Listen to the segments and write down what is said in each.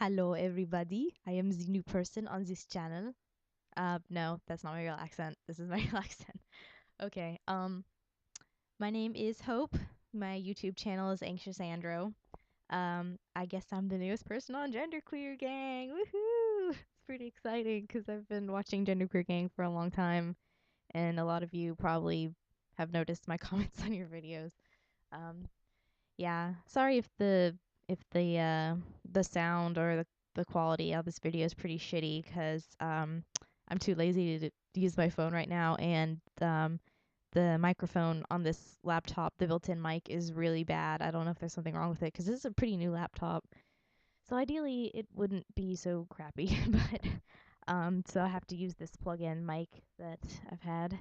Hello, everybody. I am the new person on this channel. No, that's not my real accent. This is my real accent. Okay. My name is Hope. My YouTube channel is Anxious Andro. I guess I'm the newest person on Genderqueer Gang. Woohoo! It's pretty exciting because I've been watching Genderqueer Gang for a long time, and a lot of you probably have noticed my comments on your videos. Um, yeah, sorry if the sound or the quality of this video is pretty shitty because I'm too lazy to use my phone right now, and the microphone on this laptop, the built-in mic, is really bad. I don't know if there's something wrong with it because this is a pretty new laptop. So ideally it wouldn't be so crappy, but so I have to use this plug-in mic that I've had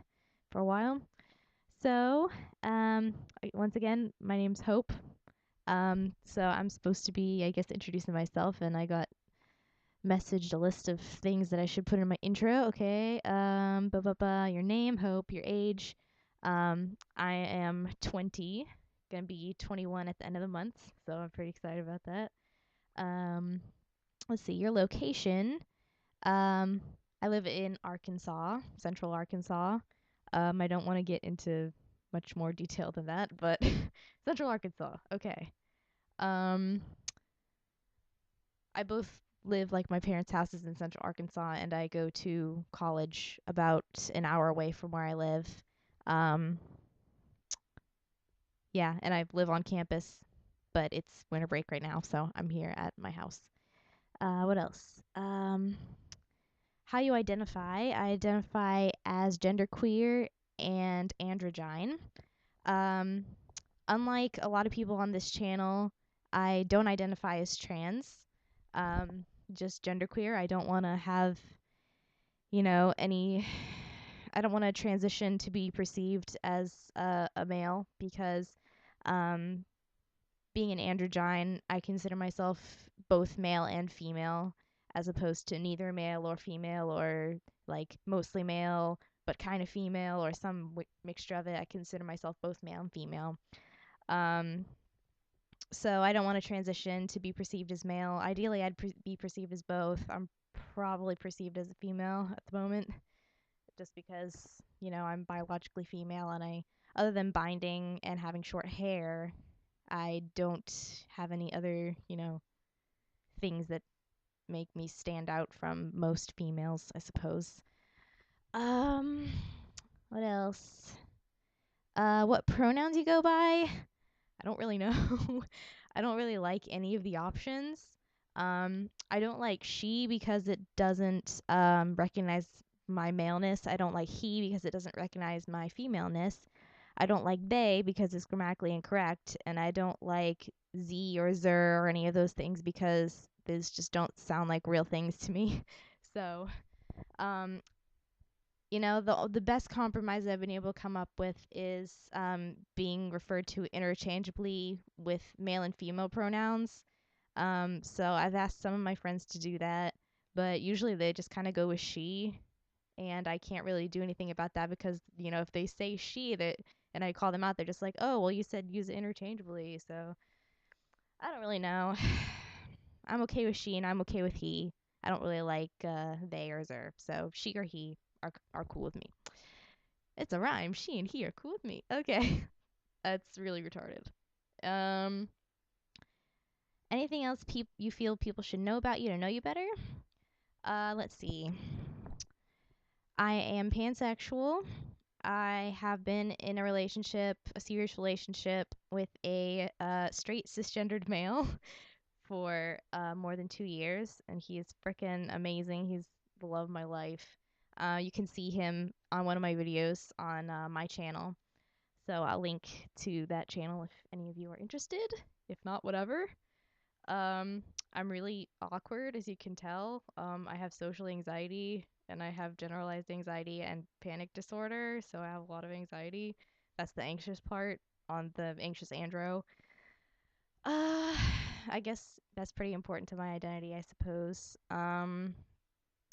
for a while. So, once again, my name's Hope. So I'm supposed to be, I guess, introducing myself, and I got messaged a list of things that I should put in my intro. Okay, your name, Hope, your age. I am 20, gonna be 21 at the end of the month, so I'm pretty excited about that. Um, let's see, your location. Um, I live in Arkansas, Central Arkansas. I don't want to get into much more detail than that, but Central Arkansas. Okay. Um, I both live like my parents' houses in Central Arkansas, and I go to college about an hour away from where I live. Um, yeah, and I live on campus, but it's winter break right now, so I'm here at my house. What else? How you identify? I identify as genderqueer and androgyne. Um, Unlike a lot of people on this channel, I don't identify as trans. Um, just genderqueer. I don't want to have, any. I don't want to transition to be perceived as a male because um, being an androgyne, I consider myself both male and female, as opposed to neither male or female, or like mostly male but kind of female, or some mixture of it. I consider myself both male and female. Um, so I don't want to transition to be perceived as male. Ideally, I'd be perceived as both. I'm probably perceived as a female at the moment, just because, I'm biologically female, and other than binding and having short hair, I don't have any other, things that make me stand out from most females, I suppose. Um, what else? What pronouns you go by? I don't really know. I don't really like any of the options. I don't like she because it doesn't recognize my maleness. I don't like he because it doesn't recognize my femaleness. I don't like they because it's grammatically incorrect. And I don't like z or zer or any of those things because those just don't sound like real things to me. So, um, the best compromise I've been able to come up with is being referred to interchangeably with male and female pronouns. So I've asked some of my friends to do that, but usually they just kind of go with she, and I can't really do anything about that because, if they say she that and I call them out, they're just like, "Oh, well, you said use it interchangeably." So I don't really know. I'm okay with she and I'm okay with he. I don't really like they or zer. So she or he are cool with me. It's a rhyme. She and he are cool with me. Okay. That's really retarded. Um, Anything else you feel people should know about you to know you better? Let's see. I am pansexual. I have been in a relationship, a serious relationship, with a straight cisgendered male for more than 2 years, and he is freaking amazing. He's the love of my life. You can see him on one of my videos on my channel. So I'll link to that channel if any of you are interested. If not, whatever. Um, I'm really awkward, as you can tell. I have social anxiety and I have generalized anxiety and panic disorder, so I have a lot of anxiety. That's the anxious part on the anxious andro. Uh, I guess that's pretty important to my identity, I suppose.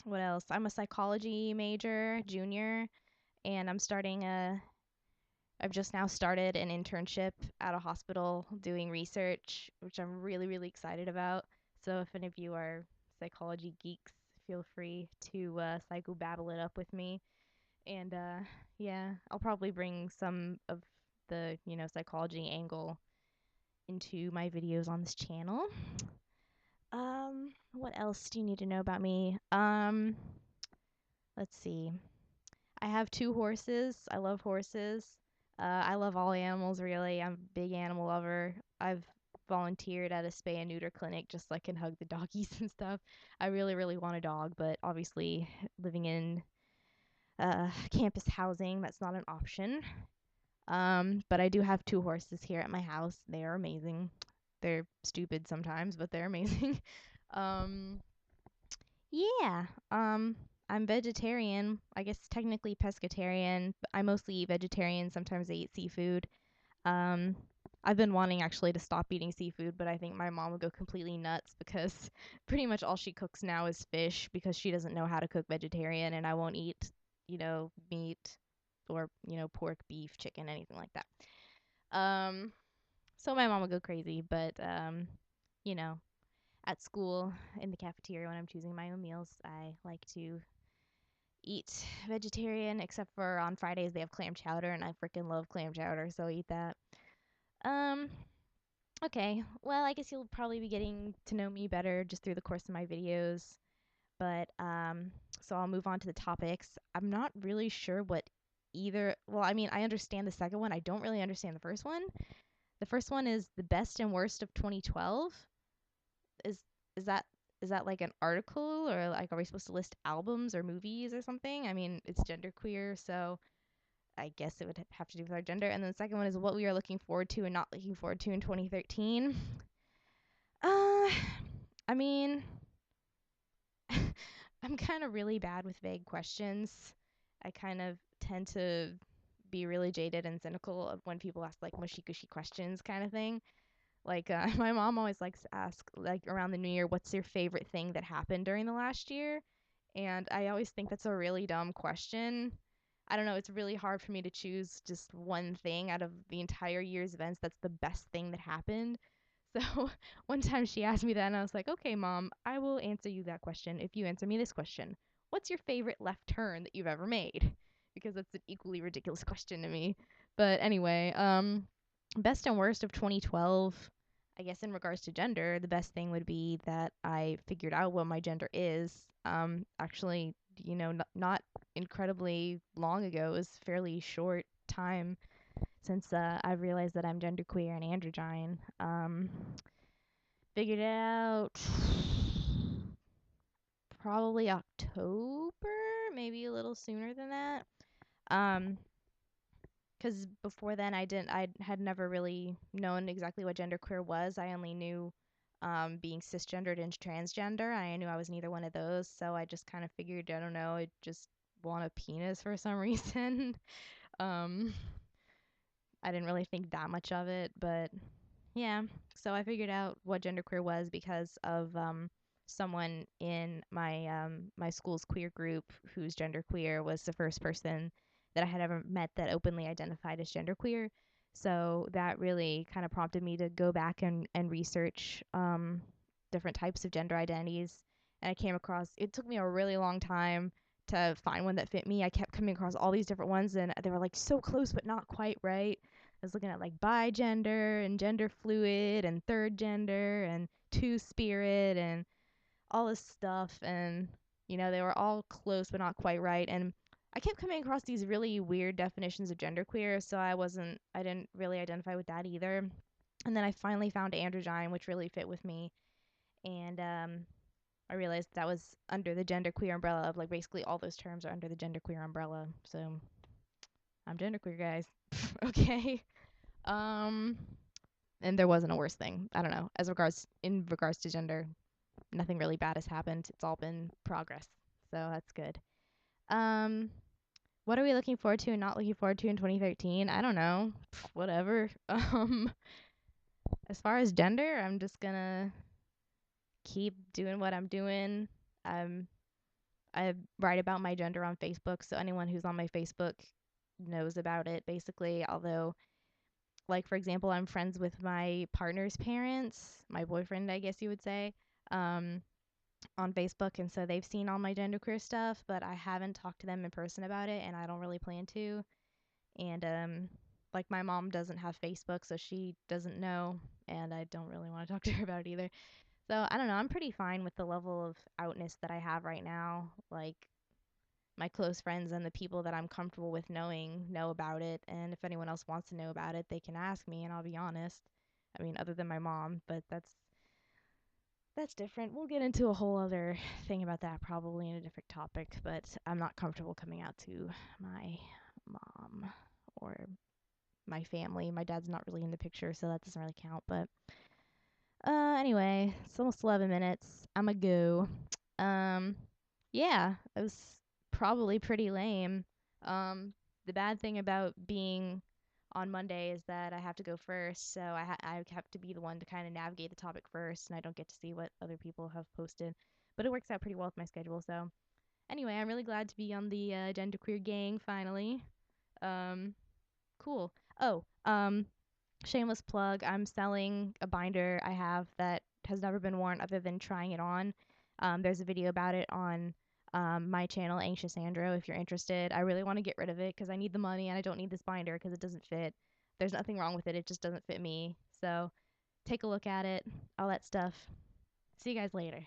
What else? I'm a psychology major, junior, and I've just now started an internship at a hospital doing research, which I'm really, really excited about. So if any of you are psychology geeks, feel free to psychobabble it up with me. And yeah, I'll probably bring some of the, psychology angle into my videos on this channel. What else do you need to know about me? Let's see. I have 2 horses. I love horses. I love all animals, really. I'm a big animal lover. I've volunteered at a spay and neuter clinic just so I can hug the doggies and stuff. I really, really want a dog, but obviously living in campus housing, that's not an option. But I do have 2 horses here at my house. They are amazing. They're stupid sometimes, but they're amazing. um, yeah. I'm vegetarian. I guess technically pescatarian, but I mostly eat vegetarian. Sometimes I eat seafood. Um, I've been wanting actually to stop eating seafood, but I think my mom would go completely nuts because pretty much all she cooks now is fish because she doesn't know how to cook vegetarian, and I won't eat, meat or, pork, beef, chicken, anything like that. Um, so my mom would go crazy, but you know, at school in the cafeteria when I'm choosing my own meals, I like to eat vegetarian, except for on Fridays they have clam chowder, and I freaking love clam chowder, so I eat that. Um, okay, well, I guess you'll probably be getting to know me better just through the course of my videos, but so I'll move on to the topics. I'm not really sure what either. Well, I mean, I understand the second one. I don't really understand the first one. The first one is the best and worst of 2012. Is is that is that like an article, or like are we supposed to list albums or movies or something? I mean, it's genderqueer, so I guess it would have to do with our gender. And then the second one is what we are looking forward to and not looking forward to in 2013. Uh, I mean, I'm kind of really bad with vague questions. I kind of tend to be really jaded and cynical of when people ask like mushy gushy questions kind of thing. Like my mom always likes to ask like around the new year, what's your favorite thing that happened during the last year? And I always think that's a really dumb question. I don't know, it's really hard for me to choose just one thing out of the entire year's events that's the best thing that happened. So one time she asked me that, and I was like, okay, mom, I will answer you that question if you answer me this question. What's your favorite left turn that you've ever made? Because that's an equally ridiculous question to me. But anyway, best and worst of 2012. I guess in regards to gender, the best thing would be that I figured out what my gender is. Actually, not incredibly long ago. It was fairly short time since I've realized that I'm genderqueer and androgyne. Figured it out probably October, maybe a little sooner than that. Um, 'Cause before then I had never really known exactly what genderqueer was. I only knew being cisgendered and transgender. I knew I was neither one of those, so I just kind of figured, I don't know, I just want a penis for some reason. um, I didn't really think that much of it, but yeah. So I figured out what genderqueer was because of someone in my school's queer group who's genderqueer was the first person that I had ever met that openly identified as genderqueer. So that really kind of prompted me to go back and research different types of gender identities. And I came across, it took me a really long time to find one that fit me. I kept coming across all these different ones, and they were like so close but not quite right. I was looking at like bi-gender and gender fluid and third gender and two-spirit and all this stuff, and they were all close but not quite right. And I kept coming across these really weird definitions of genderqueer, so I didn't really identify with that either. And then I finally found androgyne, which really fit with me, and I realized that was under the genderqueer umbrella of like basically all those terms are under the genderqueer umbrella. So I'm genderqueer, guys. Okay. Um, and there wasn't a worse thing. I don't know. In regards to gender, nothing really bad has happened. It's all been progress. So that's good. Um, what are we looking forward to and not looking forward to in 2013? I don't know. Whatever. As far as gender, I'm just gonna keep doing what I'm doing. Um, I write about my gender on Facebook, so anyone who's on my Facebook knows about it basically. Although, like for example, I'm friends with my partner's parents, my boyfriend, I guess you would say. um, on Facebook, and so they've seen all my genderqueer stuff, but I haven't talked to them in person about it, and I don't really plan to. And like my mom doesn't have Facebook, so she doesn't know, and I don't really want to talk to her about it either. So I don't know. I'm pretty fine with the level of outness that I have right now. Like my close friends and the people that I'm comfortable with knowing know about it, and if anyone else wants to know about it, they can ask me, and I'll be honest. I mean, other than my mom, but that's different. We'll get into a whole other thing about that probably in a different topic, but I'm not comfortable coming out to my mom or my family. My dad's not really in the picture, so that doesn't really count. But anyway, it's almost 11 minutes. I'm a go. Um, yeah, it was probably pretty lame. Um, the bad thing about being on Monday is that I have to go first, so I have to be the one to kind of navigate the topic first, and I don't get to see what other people have posted. But it works out pretty well with my schedule. So anyway, I'm really glad to be on the Genderqueer gang finally. Um, cool. Oh, shameless plug. I'm selling a binder I have that has never been worn other than trying it on. There's a video about it on my channel, Anxious Andro, if you're interested. I really want to get rid of it because I need the money and I don't need this binder because it doesn't fit. There's nothing wrong with it. It just doesn't fit me. So take a look at it, all that stuff. See you guys later.